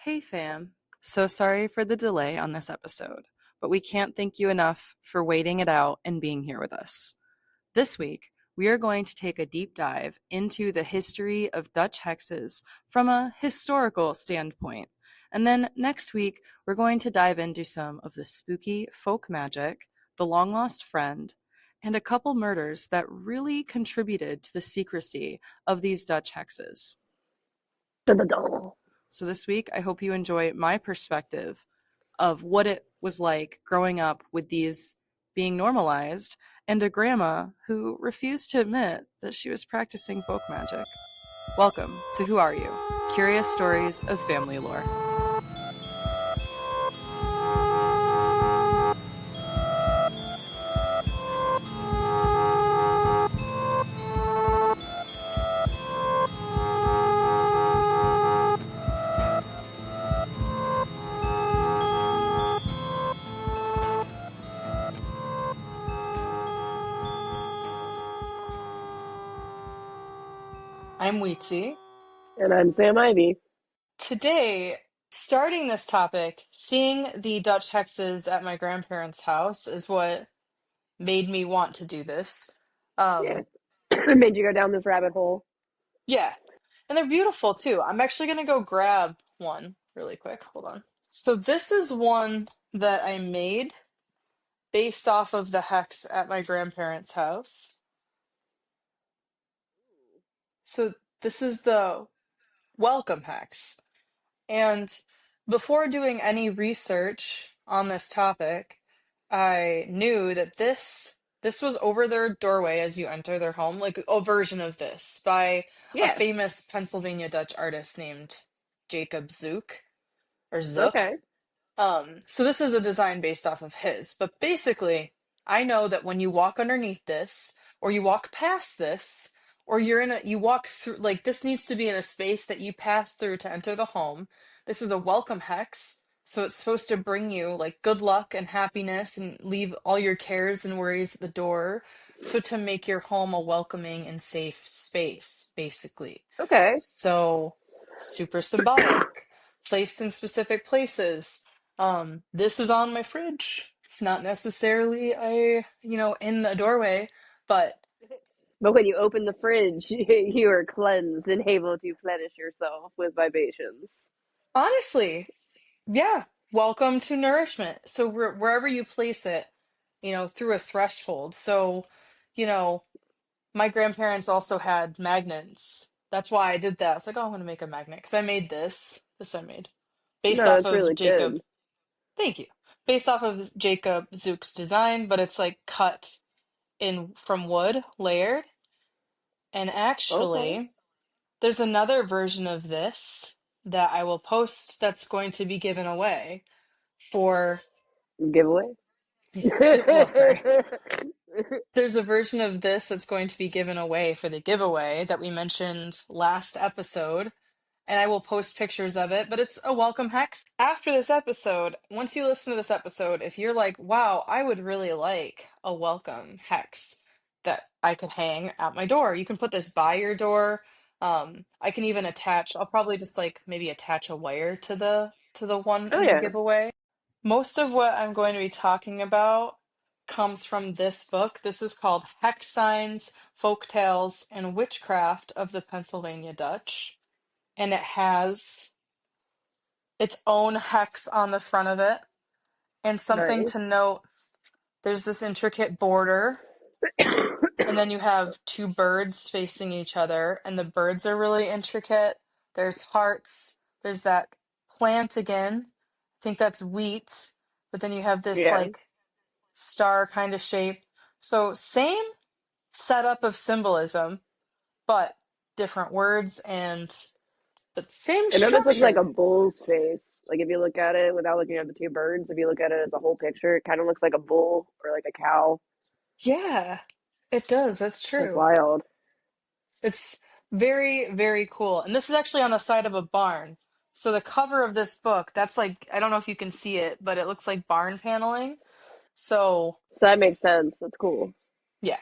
Hey fam, so sorry for the delay on this episode, but we can't thank you enough for waiting it out and being here with us. This week, we are going to take a deep dive into the history of Dutch hexes from a historical standpoint. And then next week, we're going to dive into some of the spooky folk magic, the long lost friend, and a couple murders that really contributed to the secrecy of these Dutch hexes. So this week, I hope you enjoy my perspective of what it was like growing up with these being normalized and a grandma who refused to admit that she was practicing folk magic. Welcome to Who Are You? Curious Stories of Family Lore. I'm Wietze. And I'm Sam Ivy. Today, starting this topic, seeing the Dutch hexes at my grandparents' house is what made me want to do this. Yeah. It made you go down this rabbit hole. Yeah, and they're beautiful too. I'm actually going to go grab one really quick. Hold on. So this is one that I made based off of the hex at my grandparents' house. So this is the WILKUM hex. And before doing any research on this topic, I knew that this was over their doorway as you enter their home, like a version of this by a Yeah. famous Pennsylvania Dutch artist named Jacob Zook or Zook. Okay. So this is a design based off of his, but basically, I know that when you walk underneath this, or you walk past this, or you walk through, like this needs to be in a space that you pass through to enter the home. This is a welcome hex, so it's supposed to bring you like good luck and happiness and leave all your cares and worries at the door. So to make your home a welcoming and safe space, basically. Okay. So super symbolic, placed in specific places. This is on my fridge. It's not necessarily in the doorway, but But when you open the fridge, you are cleansed and able to plenish yourself with libations. honestly, yeah, welcome to nourishment. So wherever you place it, through a threshold. So, you know, my grandparents also had magnets. That's why I did that. I was like, oh, I'm gonna make a magnet because I made this. This I made based No, off that's of really Jacob. good. Thank you. Based off of Jacob Zook's design, but it's like cut in from wood, layered. And Okay. actually, there's another version of this that I will post that's going to be given away for, Giveaway? well, sorry. There's a version of this that's going to be given away for the giveaway that we mentioned last episode, and I will post pictures of it, but it's a welcome hex. After this episode, once you listen to this episode, if you're like, wow, I would really like a welcome hex that I could hang at my door, you can put this by your door. I can even I'll probably just like maybe attach a wire to the one Oh, in the yeah. giveaway. Most of what I'm going to be talking about comes from this book. This is called Hex Signs, Folktales, and Witchcraft of the Pennsylvania Dutch. And it has its own hex on the front of it. And something Nice. to note, there's this intricate border, and then you have two birds facing each other, and the birds are really intricate. There's hearts, there's that plant again. I think that's wheat, but then you have this Yeah. like star kind of shape. So same setup of symbolism, but different words but same I know this looks like structure. a bull's face. Like, if you look at it without looking at the two birds, if you look at it as a whole picture, it kind of looks like a bull or like a cow. Yeah, it does. That's That's true. wild. It's very, very cool. And this is actually on the side of a barn. So the cover of this book, that's like, I don't know if you can see it, but it looks like barn paneling. So, So that makes sense. That's cool. yeah.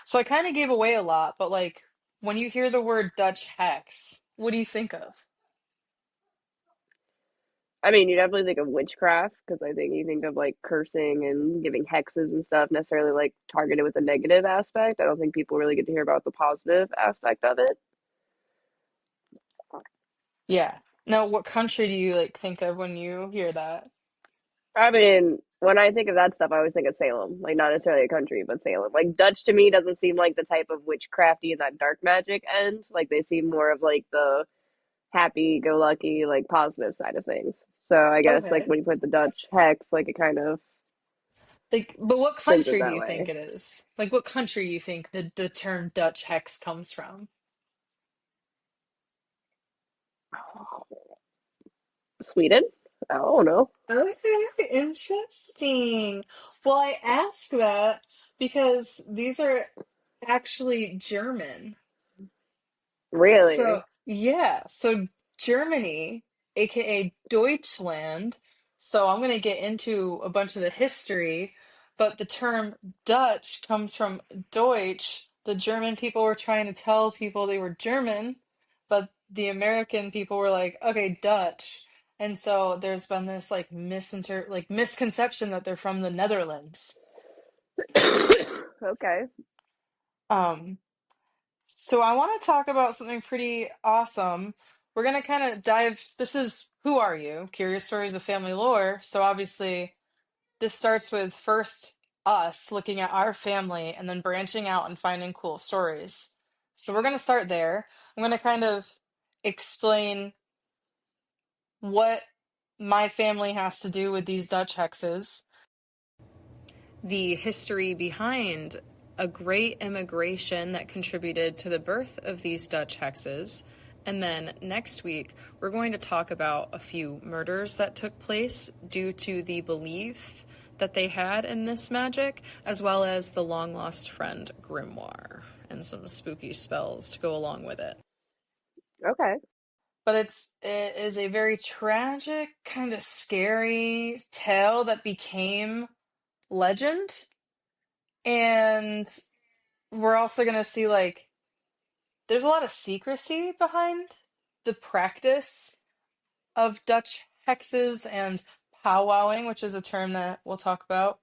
So I kind of gave away a lot, but like when you hear the word Dutch hex, what do you think of? I mean, you definitely think of witchcraft because I think you think of like cursing and giving hexes and stuff necessarily like targeted with a negative aspect. I don't think people really get to hear about the positive aspect of it. Yeah. Now, what country do you like think of when you hear that? I mean, when I think of that stuff, I always think of Salem, like not necessarily a country, but Salem. Like Dutch to me doesn't seem like the type of witchcrafty and that dark magic end. Like they seem more of like the happy go lucky, like positive side of things. So I guess like Okay. when you put the Dutch hex, like it kind of Like, but what spins it country do that you think way. it is? Like, what country do you think the term Dutch hex comes from? Sweden? I don't know. Okay, interesting. Well, I ask that because these are actually German. Really? So, yeah, so Germany, aka Deutschland. So, I'm going to get into a bunch of the history, but the term Dutch comes from Deutsch. The German people were trying to tell people they were German, but the American people were like, okay, Dutch. And so there's been this like misconception that they're from the Netherlands. Okay. Um, So I want to talk about something pretty awesome. We're going to kind of dive. This is Who Are You? Curious Stories of Family Lore. So obviously, this starts with first us looking at our family and then branching out and finding cool stories. So we're going to start there. I'm going to kind of explain what my family has to do with these Dutch hexes, the history behind a great immigration that contributed to the birth of these Dutch hexes. And then next week, we're going to talk about a few murders that took place due to the belief that they had in this magic, as well as the long lost friend grimoire and some spooky spells to go along with it. Okay. But it is a very tragic, kind of scary tale that became legend. And we're also going to see like there's a lot of secrecy behind the practice of Dutch hexes and powwowing, which is a term that we'll talk about.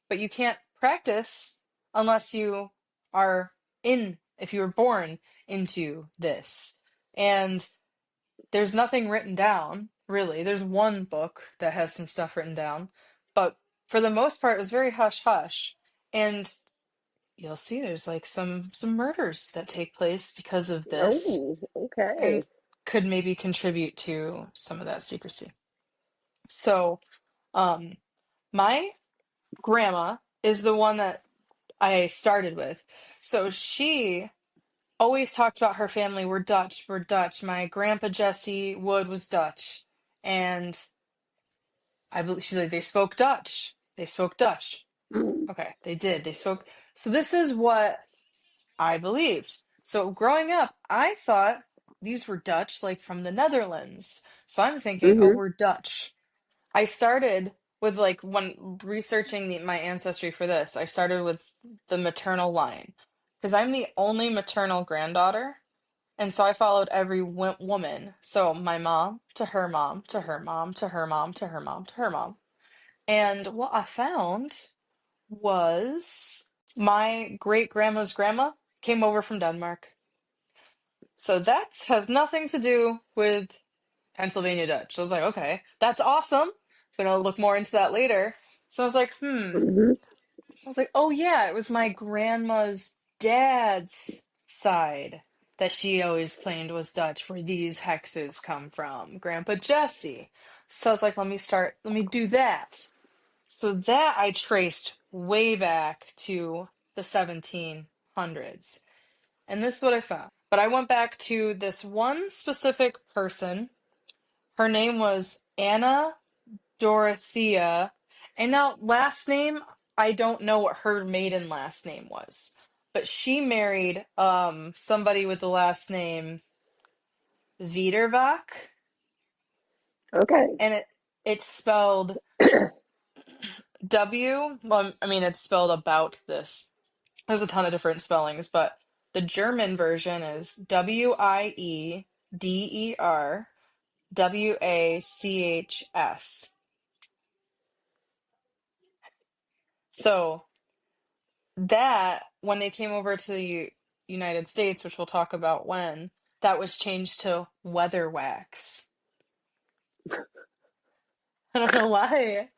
But you can't practice unless you are if you were born into this. And there's nothing written down, really. There's one book that has some stuff written down, but for the most part, it was very hush hush. And you'll see there's like some murders that take place because of this Oh, and okay. could maybe contribute to some of that secrecy. So, um, my grandma is the one that I started with. So she always talked about her family. We're Dutch. We're Dutch. My grandpa Jesse Wood was Dutch, and I believe she's like they spoke Dutch. They spoke Dutch. Mm. Okay, they did. They spoke. So this is what I believed. So growing up, I thought these were Dutch, like from the Netherlands. So I'm thinking, oh, Mm-hmm. we're Dutch. I started with like when researching my ancestry for this, I started with the maternal line because I'm the only maternal granddaughter. And so I followed every woman. So my mom to her mom to her mom to her mom to her mom to her mom. And what I found was my great grandma's grandma came over from Denmark. So that has nothing to do with Pennsylvania Dutch. So I was like, okay, that's awesome. Gonna look more into that later. So I was like, Mm-hmm. I was like, oh yeah, it was my grandma's dad's side that she always claimed was Dutch, where these hexes come from. Grandpa Jesse. So I was like, let me do that. So that I traced way back to the 1700s. And this is what I found. But I went back to this one specific person. Her name was Anna Dorothea. And now, last name, I don't know what her maiden last name was. But she married somebody with the last name Wiederbach. Okay. And it's spelled well, I mean, it's spelled about this. There's a ton of different spellings, but the German version is Wieder, Wachs. So that, when they came over to the United States, which we'll talk about when, that was changed to weatherwax. I don't know why.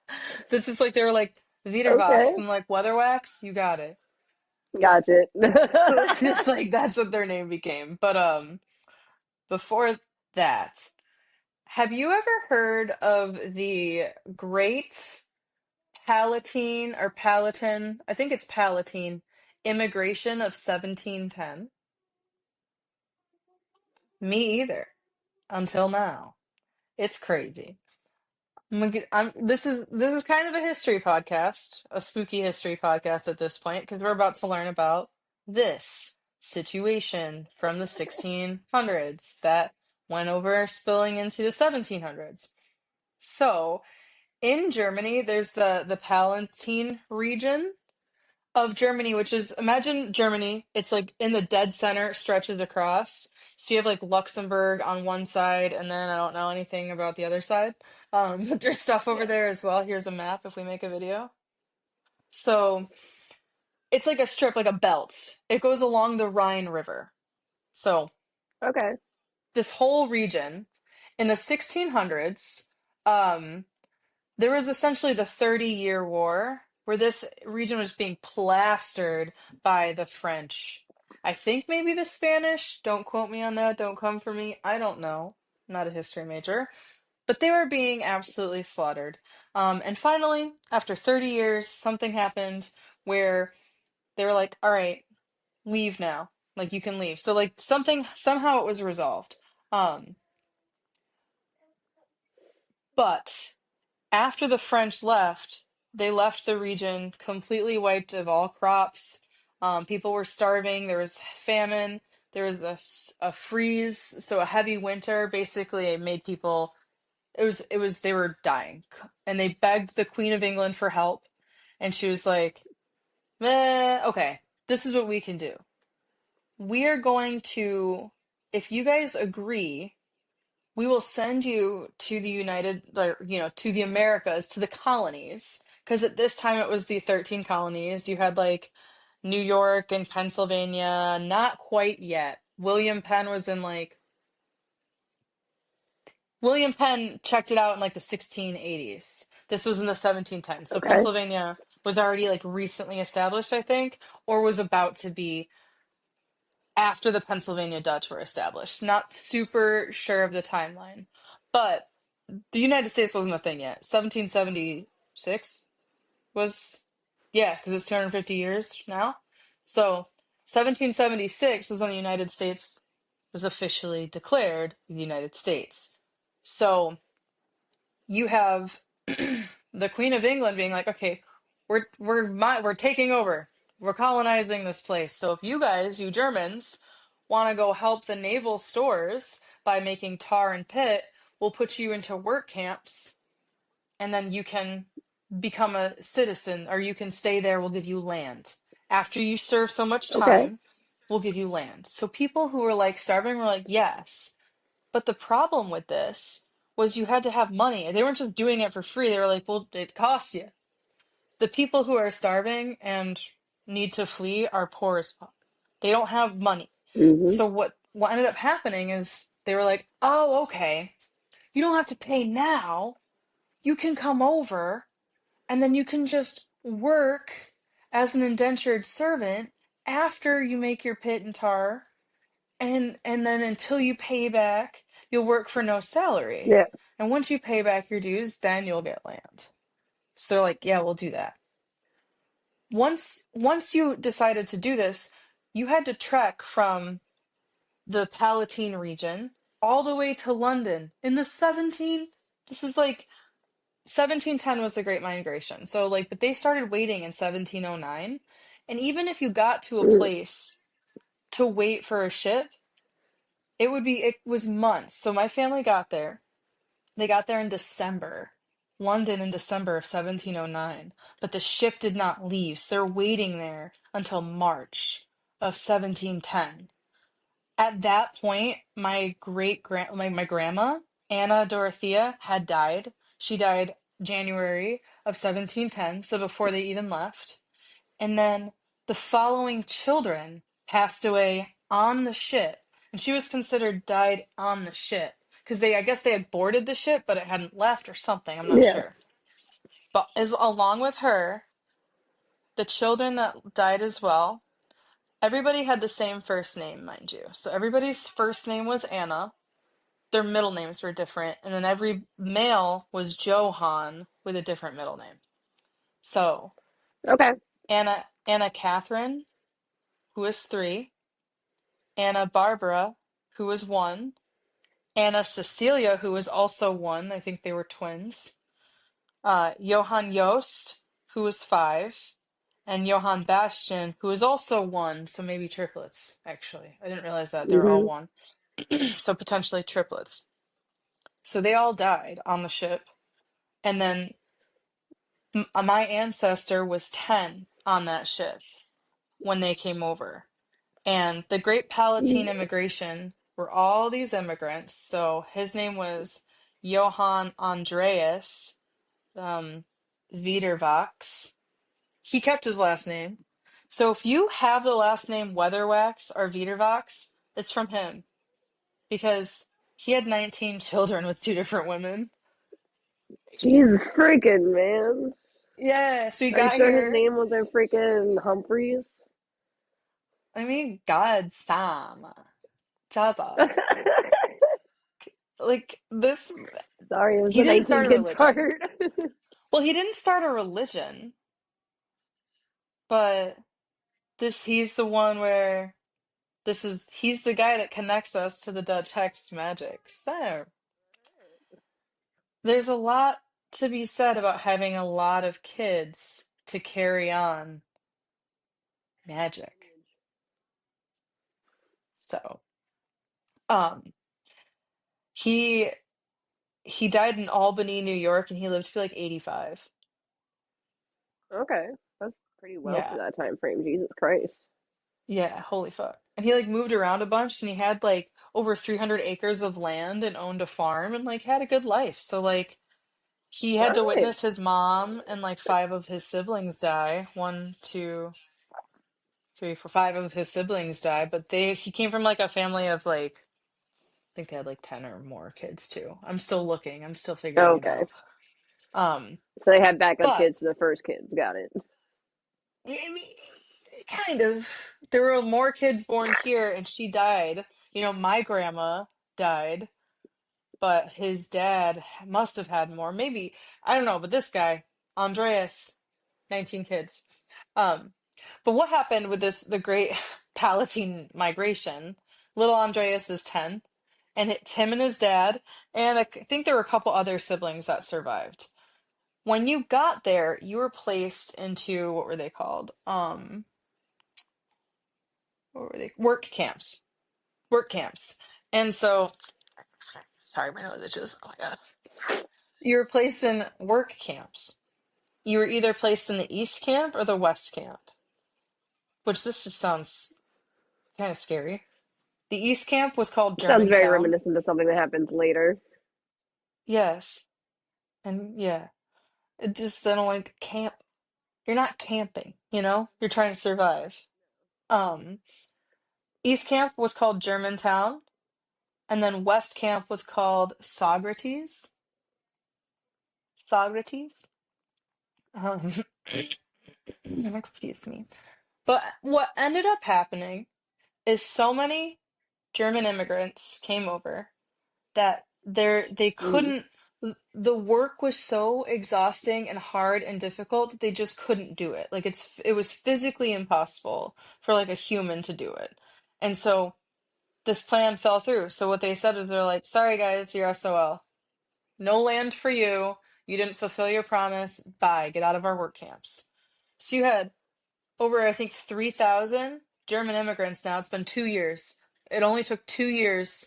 This is like, they were like, Okay, Wiederwax, and like, weatherwax, you got it. gotcha. So it's like, that's what their name became. But before that, have you ever heard of the Great Palatine or Palatine? I think it's Palatine immigration of 1710. Me either, until now. It's crazy. This is kind of a history podcast, a spooky history podcast at this point, because we're about to learn about this situation from the 1600s that went over spilling into the 1700s. So, in Germany, there's the Palatine region of Germany, which is, imagine Germany, it's like in the dead center, stretches across. So you have like Luxembourg on one side, and then I don't know anything about the other side. But there's stuff over Yeah. there as well. Here's a map if we make a video. So it's like a strip, like a belt. It goes along the Rhine River. So Okay. this whole region in the 1600s, um, there was essentially the 30-Year War, where this region was being plastered by the French. I think maybe the Spanish. Don't quote me on that. Don't come for me. I don't know. I'm not a history major. But they were being absolutely slaughtered. And finally, after 30 years, something happened where they were like, all right, leave now. Like, you can leave. So, like, somehow it was resolved. Um, but after the French left, they left the region completely wiped of all crops. People were starving. There was famine. There was a freeze, so a heavy winter. Basically, it made people. It was. They were dying, and they begged the Queen of England for help, and she was like, okay, this is what we can do. We are going to, if you guys agree, we will send you to the to the Americas, to the colonies, because at this time it was the 13 colonies. You had like New York and Pennsylvania, not quite yet. William Penn checked it out in like the 1680s. This was in the 1710s. So Okay. Pennsylvania was already like recently established, I think, or was about to be after the Pennsylvania Dutch were established. Not super sure of the timeline. But the United States wasn't a thing yet. 1776 was, yeah, because it's 250 years now. So 1776 was when the United States was officially declared the United States. So you have the Queen of England being like, okay, we're taking over. We're colonizing this place. So if you guys, you Germans, want to go help the naval stores by making tar and pit, we'll put you into work camps, and then you can become a citizen, or you can stay there. We'll give you land. After you serve so much Okay. time, we'll give you land. So people who were like starving were like, yes. But the problem with this was you had to have money. They weren't just doing it for free. They were like, well, it costs you. The people who are starving and need to flee are poor as fuck. They don't have money. Hmm. So what ended up happening is they were like, oh, okay, you don't have to pay now. You can come over, and then you can just work as an indentured servant after you make your pit and tar, and then until you pay back, you'll work for no salary. Yeah. And once you pay back your dues, then you'll get land. So they're like, yeah, we'll do that. Once you decided to do this, you had to trek from the Palatine region all the way to London in the 17. This is like 1710 was the Great Migration. So like, but they started waiting in 1709, and even if you got to a Mm. place to wait for a ship, it was months. So my family got there. They got there in December. London in December of 1709, but the ship did not leave. So they're waiting there until March of 1710. At that point, my great grand my grandma Anna Dorothea had died. She died January of 1710, so before they even left. And then the following children passed away on the ship, and she was considered died on the ship because I guess they had boarded the ship, but it hadn't left or something. I'm not Yeah. sure. But as along with her, the children that died as well, everybody had the same first name, mind you. So everybody's first name was Anna. Their middle names were different, and then every male was Johann with a different middle name. So Okay. Anna Catherine, who is 3, Anna Barbara, who was 1, Anna Cecilia, who was also 1. I think they were twins. Johann Jost, who was 5, and Johann Bastian, who was also 1. So maybe triplets. Actually, I didn't realize that they were all Mhm. 1. So potentially triplets. So they all died on the ship, and then my ancestor was 10 on that ship when they came over. And the Great Palatine Immigration were all these immigrants. So his name was Johann Andreas Wiederwax. He kept his last name. So if you have the last name Weatherwax or Wiederwax, it's from him because he had 19 children with 2 different women. Jesus freaking man. Yeah, so he Are you got sure his here. name wasn't freaking Humphreys? I mean, God, Sam. Joseph. Like, this, Sorry, it was he the didn't 19 start a kids religion. part. Well, he didn't start a religion, but he's the one where he's the guy that connects us to the Dutch hex magic. So, there's a lot to be said about having a lot of kids to carry on magic. So, um, he he died in Albany, New York, and he lived to be like 85. Okay, that's pretty well for Yeah. that time frame. Jesus Christ. Yeah, holy fuck. And he like moved around a bunch and he had like over 300 acres of land and owned a farm and like had a good life. So like he All had to right. witness his mom and like 5 of his siblings die. 1, 2, 3, 4, 5 of his siblings die, but he came from like a family of like I think they had like 10 or more kids too. I'm still looking. I'm still figuring it Okay. out. Um, So they had backup but kids to the first kids. Got it. yeah, I mean, kind of. There were more kids born here, and she died. You know, my grandma died, but his dad must have had more. Maybe, I don't know, but this guy, Andreas, 19 kids. Um, but what happened with the Great Palatine Migration? Little Andreas is 10, and it's him and his dad, and I think there were a couple other siblings that survived. When you got there, you were placed into, what were they called? What were they? Work camps. Work camps. And so, sorry, my nose itches. Oh my God. You were placed in work camps. You were either placed in the East camp or the West camp, which this just sounds kind of scary. The East camp was called Sounds very Germantown. reminiscent of something that happens later. Yes. And yeah, it just, I don't like camp. You're not camping, you know? You're trying to survive. Um, East camp was called Germantown, and then West camp was called Socrates. Socrates. Um, excuse me. But what ended up happening is so many German immigrants came over that they Mm. couldn't the work was so exhausting and hard and difficult that they just couldn't do it. Like it was physically impossible for like a human to do it. And so this plan fell through. So what they said is they're like, "Sorry guys, you're SOL. No land for you. You didn't fulfill your promise. Bye. Get out of our work camps." So you had over, I think, 3,000 German immigrants now. It's been 2 years. It only took 2 years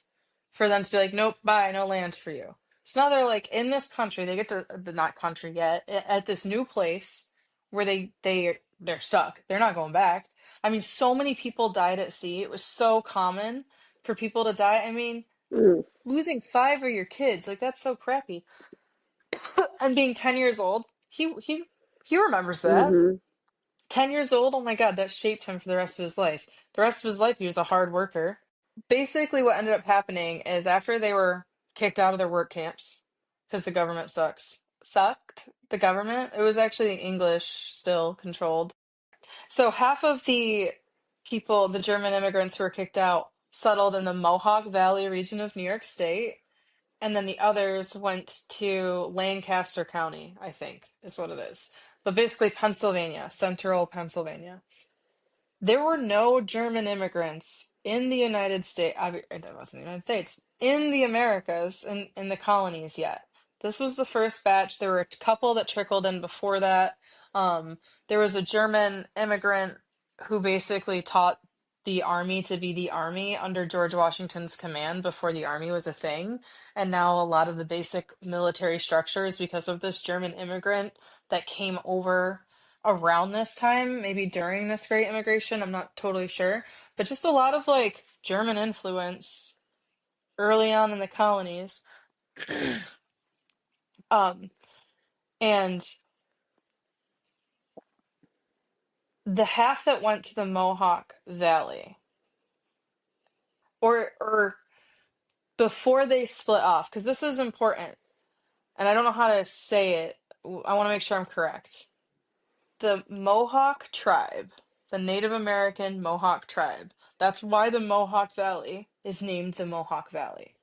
for them to be like, nope, bye, no land for you. So now they're like in this country. They get to the not country yet at this new place where they're stuck. They're not going back. I mean, so many people died at sea. It was so common for people to die. I mean, Mm. Losing 5 of your kids, like that's so crappy. And being 10 years old, he remembers that. Mhm. 10 years old, oh my God, that shaped him for the rest of his life. The rest of his life, he was a hard worker. Basically, what ended up happening is after they were kicked out of their work camps, because the government sucked the government. It was actually English still controlled. So half of the people, the German immigrants who were kicked out, settled in the Mohawk Valley region of New York State. And then the others went to Lancaster County, I think, is what it is. But basically, Pennsylvania, central Pennsylvania. There were no German immigrants in the United States. It wasn't the United States, in the Americas, in the colonies yet. This was the first batch. There were a couple that trickled in before that. There was a German immigrant who basically taught the army to be the army under George Washington's command before the army was a thing. And now a lot of the basic military structures, because of this German immigrant that came over around this time, maybe during this Great Immigration, I'm not totally sure, but just a lot of like German influence early on in the colonies. Um, and the half that went to the Mohawk Valley, or before they split off, because this is important, and I don't know how to say it. I want to make sure I'm correct. The Mohawk tribe, the Native American Mohawk tribe, that's why the Mohawk Valley is named the Mohawk Valley.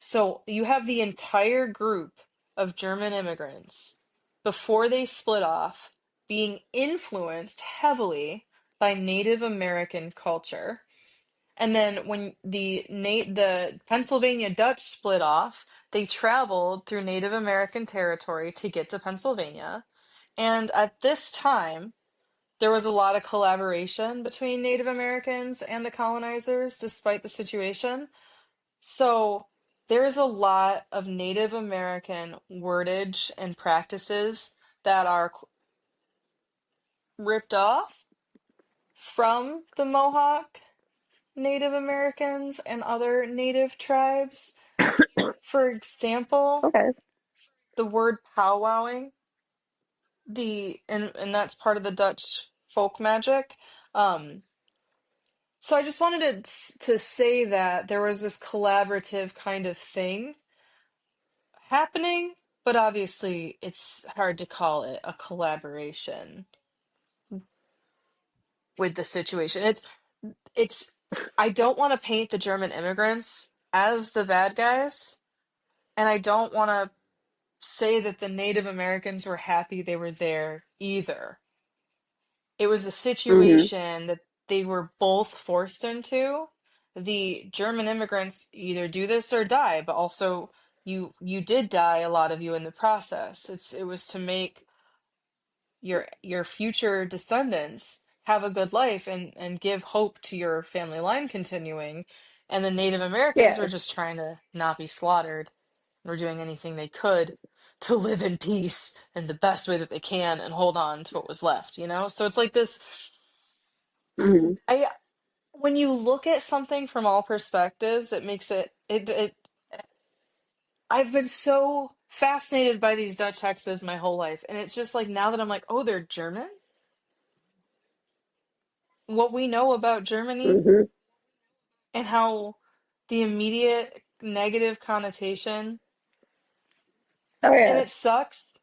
So you have the entire group of German immigrants before they split off being influenced heavily by Native American culture. And then when the Pennsylvania Dutch split off, they traveled through Native American territory to get to Pennsylvania. And at this time, there was a lot of collaboration between Native Americans and the colonizers, despite the situation. So there's a lot of Native American wordage and practices that are ripped off from the Mohawk Native Americans and other Native tribes. For example, Okay. the word powwowing, and that's part of the Dutch folk magic. Um, so I just wanted to say that there was this collaborative kind of thing happening, but obviously it's hard to call it a collaboration with the situation. It's I don't want to paint the German immigrants as the bad guys, and I don't want to say that the Native Americans were happy they were there either. It was a Mhm. situation that they were both forced into. The German immigrants either do this or die, but also you did die, a lot of you, in the process. It was to make your future descendants have a good life and give hope to your family line continuing. And the Native Americans Yeah. were just trying to not be slaughtered. Were doing anything they could to live in peace in the best way that they can and hold on to what was left, you know? So it's like this. Mhm. I When you look at something from all perspectives, it makes it I've been so fascinated by these Dutch hexes my whole life. And it's just like now that I'm like, oh, they're German? What we know about Germany Mhm. and how the immediate negative connotation, Oh and yeah. it sucks,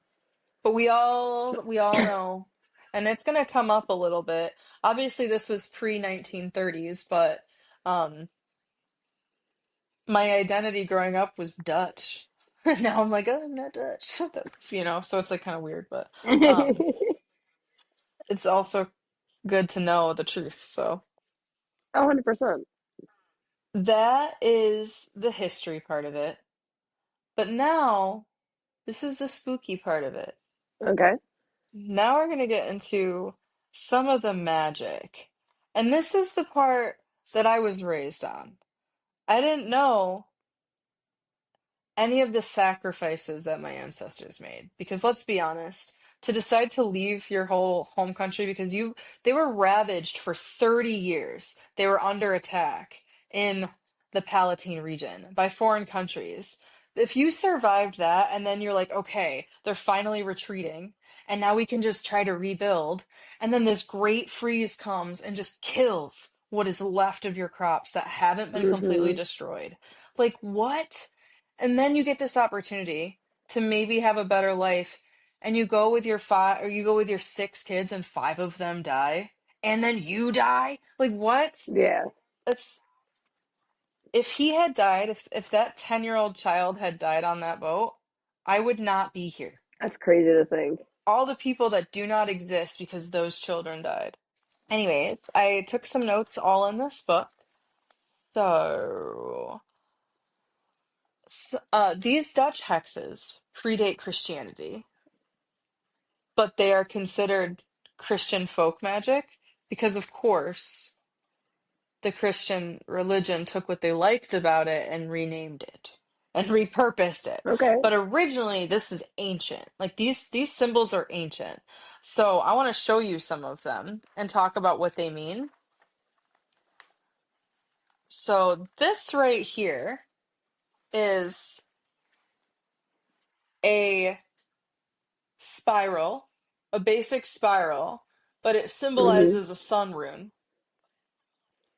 but we all know. And it's going to come up a little bit. Obviously this was pre 1930s, but um my identity growing up was Dutch. Now I'm like, oh, I'm not Dutch. So it's like kind of weird, but um it's also good to know the truth. So 100%. that is the history part of it. But now this is the spooky part of it. Okay. Now we're going to get into some of the magic. And this is the part that I was raised on. I didn't know any of the sacrifices that my ancestors made. Because let's be honest, to decide to leave your whole home country because they were ravaged for 30 years. They were under attack in the Palatine region by foreign countries. If you survived that and then you're like, okay, they're finally retreating, and now we can just try to rebuild, and then this great freeze comes and just kills what is left of your crops that haven't been completely Mm-hmm. destroyed. Like, what? And then you get this opportunity to maybe have a better life, and you go with your five, or you go with your six kids, and five of them die, and then you die? Like, what? Yeah, That's if he had died, if that 10-year-old child had died on that boat, I would not be here. that's crazy to think. All the people that do not exist because those children died. Anyways, I took some notes all in this book. So, these Dutch hexes predate Christianity, but they are considered Christian folk magic because, of course, the Christian religion took what they liked about it and renamed it and repurposed it. Okay. But originally, this is ancient. Like these symbols are ancient. So I want to show you some of them and talk about what they mean. So this right here is a spiral, a basic spiral, but it Mm-hmm. symbolizes a sun rune.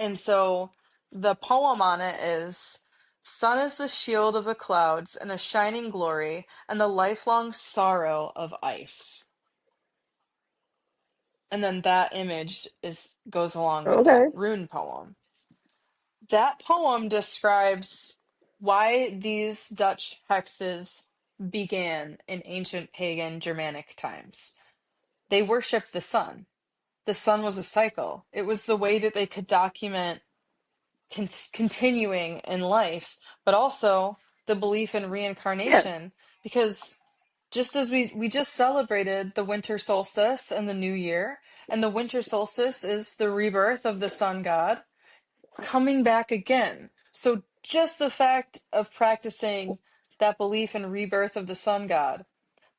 And so the poem on it is sun is the shield of the clouds and a shining glory and the lifelong sorrow of ice. And then that image goes along with that Okay. rune poem. That poem describes why these Dutch hexes began in ancient pagan Germanic times. They worshipped the sun. The sun was a cycle. It was the way that they could document continuing in life, but also the belief in Yeah. reincarnation. Because just as we just celebrated the winter solstice and the new year, and the winter solstice is the rebirth of the sun god coming back again. So just the fact of practicing that belief in rebirth of the sun god,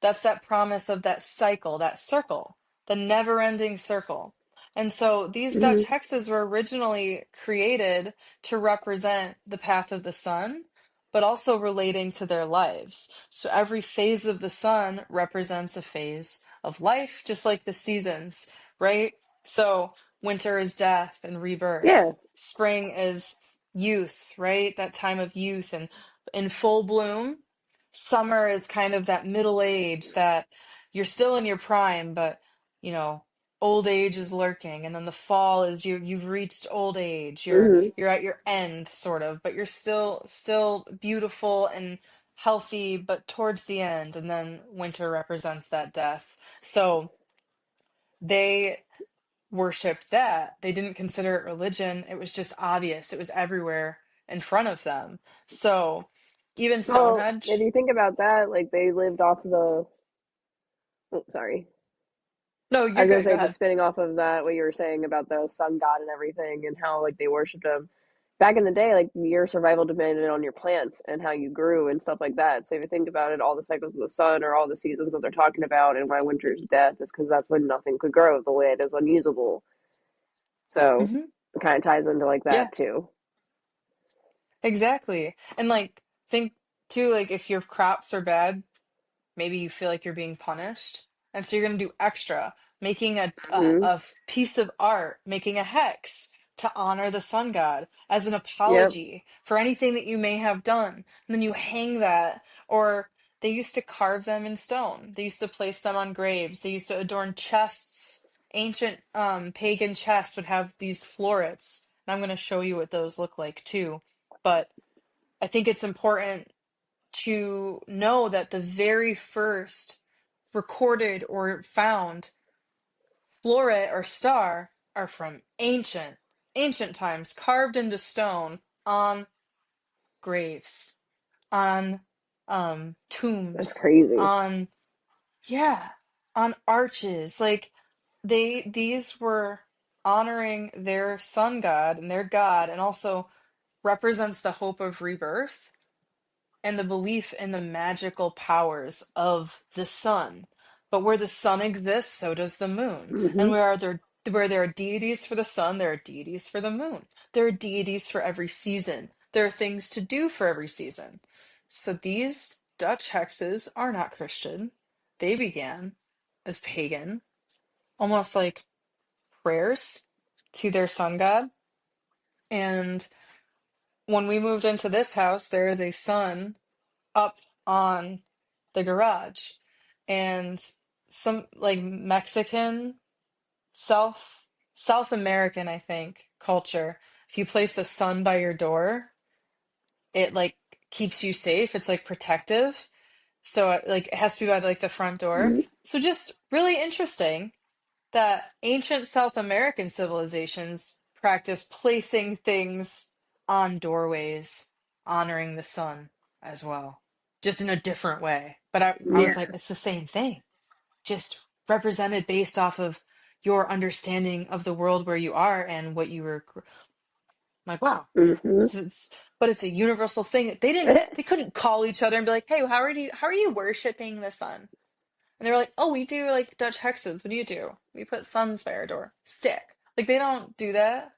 that's that promise of that cycle, that circle, the never-ending circle. And so these Mm-hmm. Dutch hexes were originally created to represent the path of the sun, but also relating to their lives. So every phase of the sun represents a phase of life, just like the seasons, right? So winter is death and rebirth. Yeah. Spring is youth, right? That time of youth and in full bloom. Summer is kind of that middle age that you're still in your prime, but you know, old age is lurking. And then the fall is you've reached old age. Mm-hmm. You're at your end sort of, but you're still beautiful and healthy, but towards the end. And then winter represents that death. So they worshipped that. They didn't consider it religion. It was just obvious. It was everywhere in front of them. So even Well, if Stonehenge. you think about that, like they lived off the. Oh, sorry. No, I you're was gonna good. Go say, just ahead. spinning off of that, what you were saying about the sun god and everything, and how like they worshipped him. Back in the day, like your survival depended on your plants and how you grew and stuff like that. So if you think about it, all the cycles of the sun or all the seasons that they're talking about, and why winter's death is because that's when nothing could grow. The land is unusable. So Hmm. it kind of ties into like Yeah, that too. exactly. And like, think too, like if your crops are bad, maybe you feel like you're being punished. And so you're going to do extra, making Hmm. a piece of art, making a hex to honor the sun god as an Yep. apology for anything that you may have done. And then you hang that, or they used to carve them in stone. They used to place them on graves. They used to adorn chests. Ancient pagan chests would have these florets. And I'm going to show you what those look like too. But I think it's important to know that the very first recorded or found floret or star are from ancient times, carved into stone on graves, on That's tombs, crazy. on yeah, on arches. Like these were honoring their sun god and their god, and also represents the hope of rebirth and the belief in the magical powers of the sun. But where the sun exists, so does the moon. And Hmm. where there are deities for the sun, there are deities for the moon. There are deities for every season. There are things to do for every season. So these Dutch hexes are not Christian. They began as pagan, almost like prayers to their sun god. And when we moved into this house, there is a sun up on the garage. And some like Mexican, South American, I think, culture, if you place a sun by your door, it like keeps you safe. It's like protective. So like it has to be by like the front door. Hmm. So just really interesting that ancient South American civilizations practice placing things on doorways, honoring the sun as well, just in a different way. But I was like, Yeah. it's the same thing, just represented based off of your understanding of the world where you are and what you were like, wow. Hmm. But it's a universal thing. They couldn't call each other and be like, hey, how are you worshiping the sun? And they were like, oh, we do like Dutch hexes. What do you do? We put suns by our door. Sick. Like they don't do that.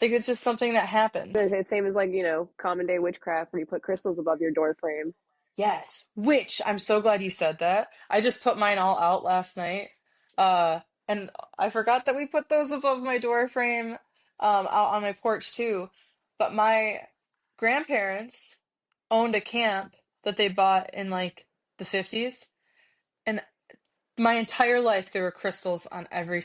Like it's just something that happened. It's same as like, common day witchcraft where you put crystals above your door frame. Yes. Which I'm so glad you said that. I just put mine all out last night. Uh and I forgot that we put those above my door frame out on my porch too. But my grandparents owned a camp that they bought in like the 50s, and my entire life there were crystals on every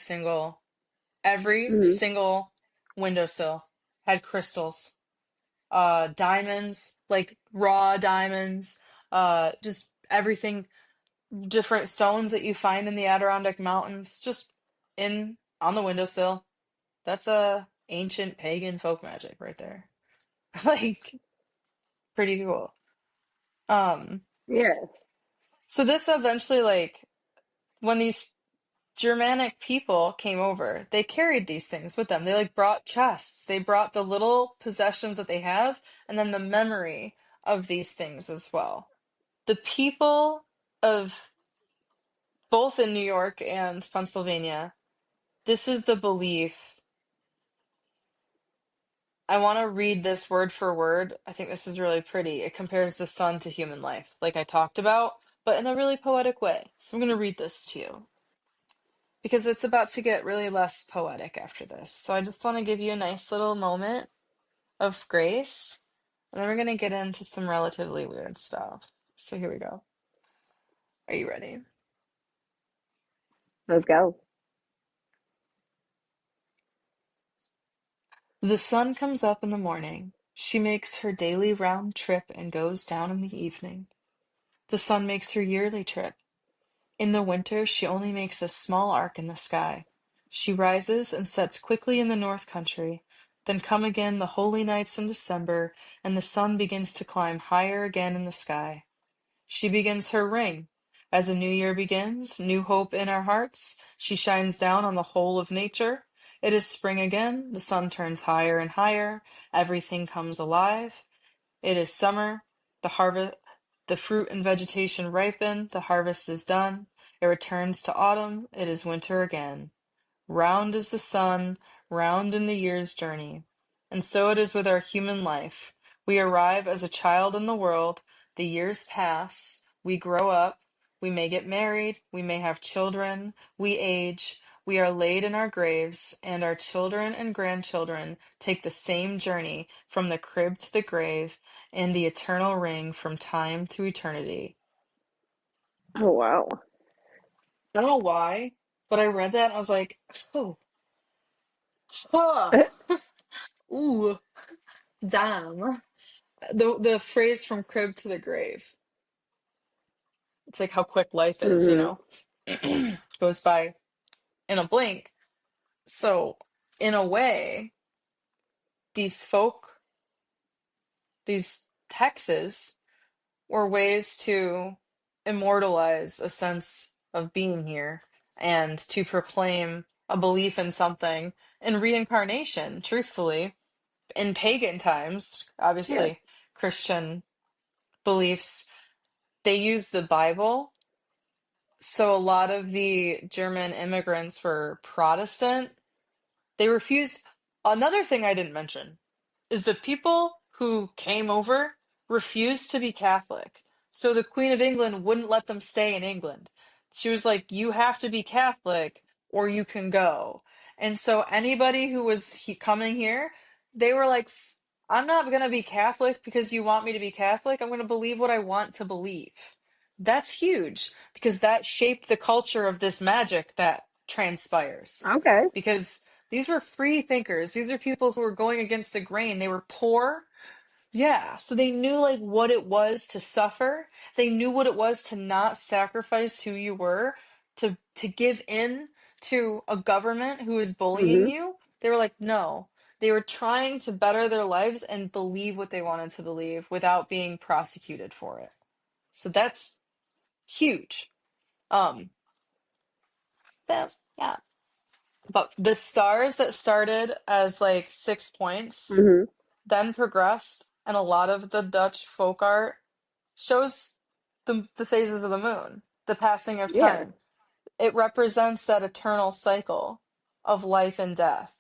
Hmm. single windowsill had crystals. Diamonds, like raw diamonds, just everything, different stones that you find in the Adirondack Mountains, just in on the windowsill. That's a ancient pagan folk magic right there. Like pretty cool. Um, Yeah. so this eventually, like when these Germanic people came over, they carried these things with them. They like brought chests. They brought the little possessions that they have and then the memory of these things as well. The people of both in New York and Pennsylvania, this is the belief. I want to read this word for word. I think this is really pretty. It compares the sun to human life, like I talked about, but in a really poetic way. So I'm going to read this to you because it's about to get really less poetic after this. So I just want to give you a nice little moment of grace, and then we're going to get into some relatively weird stuff. So here we go. Are you ready? Let's go. The sun comes up in the morning. She makes her daily round trip and goes down in the evening. The sun makes her yearly trip. In the winter, she only makes a small arc in the sky. She rises and sets quickly in the north country. Then come again the holy nights in December, and the sun begins to climb higher again in the sky. She begins her ring. As a new year begins, new hope in our hearts, she shines down on the whole of nature. It is spring again, the sun turns higher and higher, everything comes alive. It is summer, the harvest, the fruit and vegetation ripen, the harvest is done. It returns to autumn, it is winter again. Round is the sun, round in the year's journey. And so it is with our human life. We arrive as a child in the world, the years pass, we grow up, we may get married, we may have children, we age, we are laid in our graves, and our children and grandchildren take the same journey from the crib to the grave and the eternal ring from time to eternity. Oh, wow. I don't know why, but I read that and I was like, oh, huh, ooh. Damn. The phrase from crib to the grave. It's like how quick life is, Hmm. Goes by in a blink. So, in a way, these these hexes were ways to immortalize a sense of being here and to proclaim a belief in something, in reincarnation, truthfully. In pagan times, Yeah. obviously, Christian beliefs, they use the Bible. So a lot of the German immigrants were Protestant. They refused. Another thing I didn't mention is the people who came over refused to be Catholic. So the Queen of England wouldn't let them stay in England. She was like, you have to be Catholic or you can go. And so anybody who was coming here, they were like, I'm not going to be Catholic because you want me to be Catholic. I'm going to believe what I want to believe. That's huge because that shaped the culture of this magic that transpires. Okay. Because these were free thinkers. These are people who were going against the grain. They were poor. Yeah, so they knew like what it was to suffer. They knew what it was to not sacrifice who you were, to give in to a government who is bullying Mhm. you. They were like, no. They were trying to better their lives and believe what they wanted to believe without being prosecuted for it. So that's huge. Yeah. But the stars that started as like 6 points Mhm. then progressed, and a lot of the Dutch folk art shows the phases of the moon, the passing of Yeah. time. It represents that eternal cycle of life and death,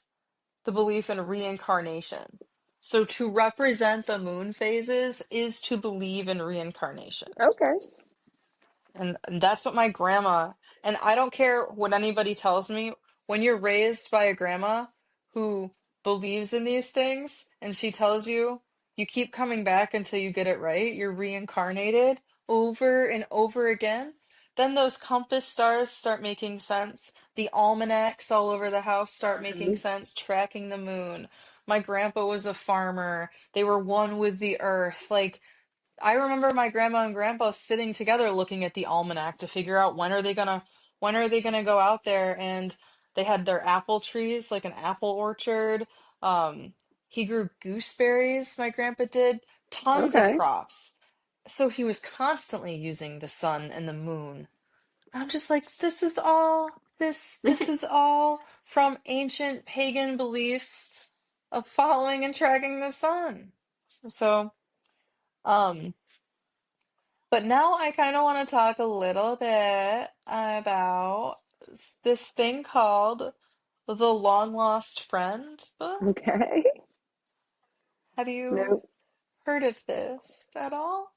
the belief in reincarnation. So to represent the moon phases is to believe in reincarnation. Okay. And that's what my grandma, and I don't care what anybody tells me, when you're raised by a grandma who believes in these things and she tells you, you keep coming back until you get it right, you're reincarnated over and over again, then those compass stars start making sense. The almanacs all over the house start making Mhm. sense, tracking the moon. My grandpa was a farmer. They were one with the earth. Like, I remember my grandma and grandpa sitting together looking at the almanac to figure out when are they gonna go out there, and they had their apple trees, like an apple orchard. Um, he grew gooseberries, my grandpa did, tons of Okay. crops. So he was constantly using the sun and the moon. I'm just like, this is all from ancient pagan beliefs of following and tracking the sun. So, um, but now I kind of want to talk a little bit about this thing called the Long Lost Friend book. Okay. Have you No. heard of this at all?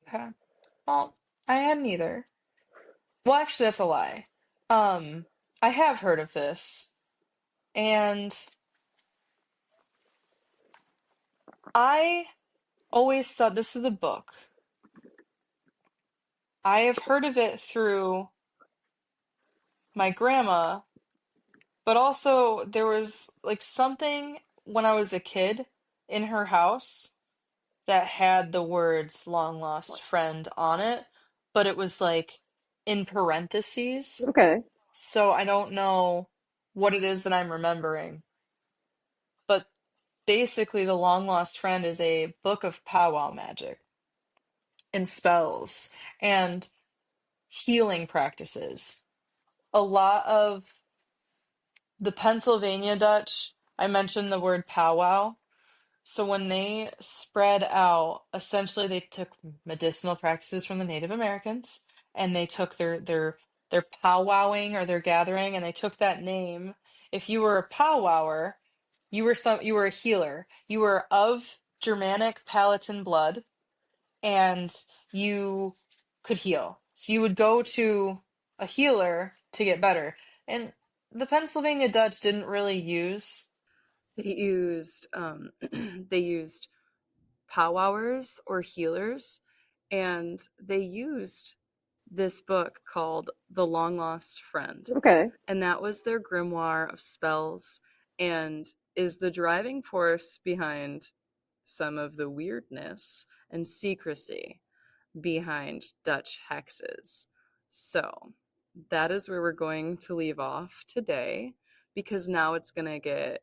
Okay. Well, I hadn't either. Well, actually, that's a lie. Um, I have heard of this, and I always thought this is a book. I have heard of it through my grandma, but also there was like something when I was a kid in her house that had the words long lost friend on it, but it was like in parentheses. Okay. So I don't know what it is that I'm remembering. But basically, The Long Lost Friend is a book of powwow magic and spells and healing practices. A lot of the Pennsylvania Dutch, I mentioned the word powwow. So when they spread out, essentially they took medicinal practices from the Native Americans and they took their powwowing or their gathering and they took that name. If you were a powwower, you were a healer. You were of Germanic Palatine blood and you could heal. So you would go to a healer to get better. And the Pennsylvania Dutch didn't really use they used they used powwowers or healers, and they used this book called The Long Lost Friend, Okay. and that was their grimoire of spells and is the driving force behind some of the weirdness and secrecy behind Dutch hexes. So that is where we're going to leave off today because now it's going to get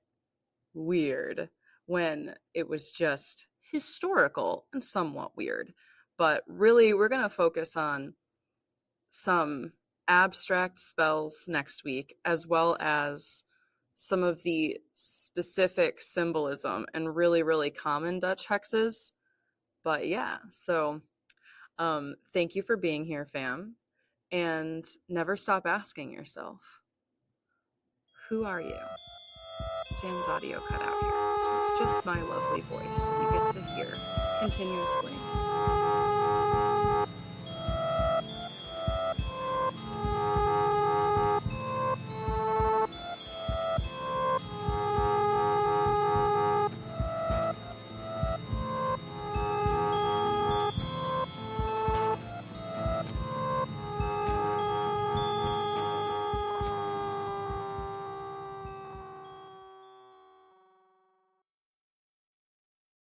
weird when it was just historical and somewhat weird. But really, we're going to focus on some abstract spells next week, as well as some of the specific symbolism and really, really common Dutch hexes. But yeah, so thank you for being here, fam. And never stop asking yourself, who are you? Sam's audio cut out here, so let's just just my lovely voice that you get to hear continuously.